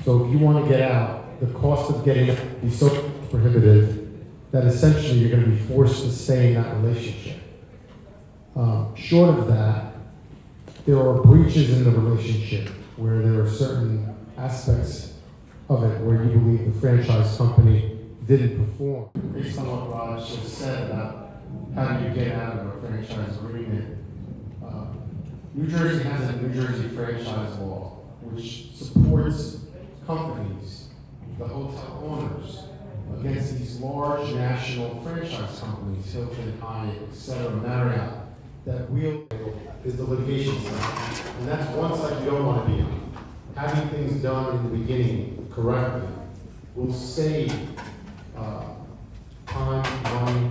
So if you want to get out, the cost of getting out is so prohibitive that essentially you're going to be forced to stay in that relationship. Short of that, there are breaches in the relationship where there are certain aspects of it where you believe the franchise company didn't perform. Based on what Raj just said about how do you get out of a franchise agreement, New Jersey has a New Jersey franchise law which supports companies, the hotel owners, against these large national franchise companies, Hilton, Hyatt, etc., Marriott, that wheel is the litigation side. And that's one side you don't want to be on. Having things done in the beginning correctly will save time, money,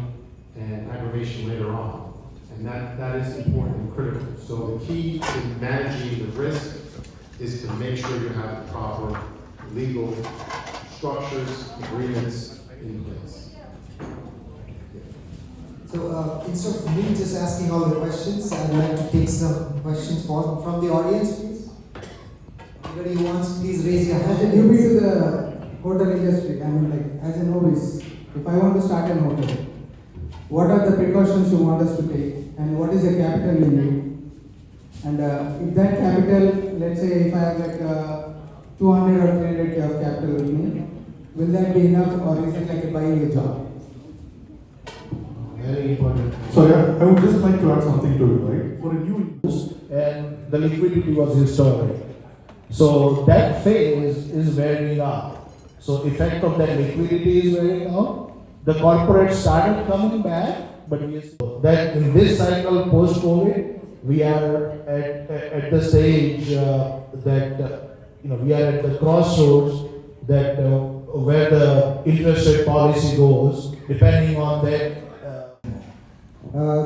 and aggravation later on. And that is important and critical. So the key to managing the risk is to make sure you have the proper legal structures, agreements in place. So instead of me just asking all the questions, I'd like to take some questions from the audience, please. Anybody who wants, please raise your hand. As a newbie to the hotel industry, I mean, like, as a novice, if I want to start an hotel, what are the precautions you want us to take, and what is the capital you need? And if that capital, let's say if I have like 200 or 300K of capital with me, will that be enough, or is it like buying a job? Very important. So yeah, I would just like to add something to it, right? For a new and the liquidity was historic. So that phase is wearing out. So effect of that liquidity is wearing out. The corporate started coming back, but we that in this cycle post-COVID, we are at the stage that we are at the crossroads that where the interest rate policy goes, depending on that.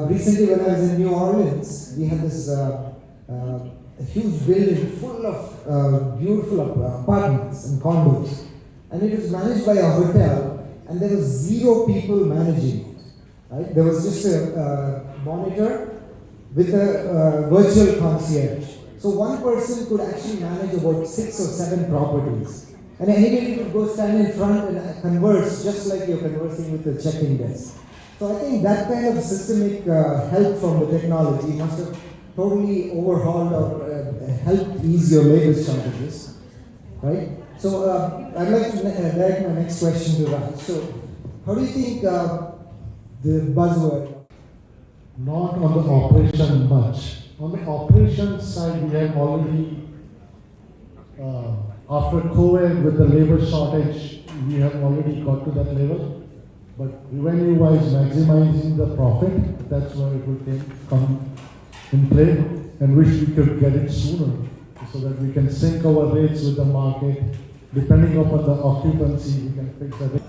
Recently, when I was in New Orleans, we had this huge building full of beautiful apartments and condos, and it was managed by a hotel, and there was 0 people managing it. Right? There was just a monitor with a virtual concierge. So one person could actually manage about 6 or 7 properties, and anybody could go stand in front and converse just like you're conversing with the check-in desk. So I think that kind of systemic help from the technology must have totally overhauled or helped ease your labor shortages, right? So I'd like to direct my next question to Raj. So how do you think the buzzword? Not on the operation much. On the operation side, we have already, after COVID with the labor shortage, we have already got to that level. But revenue-wise, maximizing the profit, that's where it will come in play, and wish we could get it sooner so that we can sync our rates with the market. Depending upon the occupancy, we can fix that.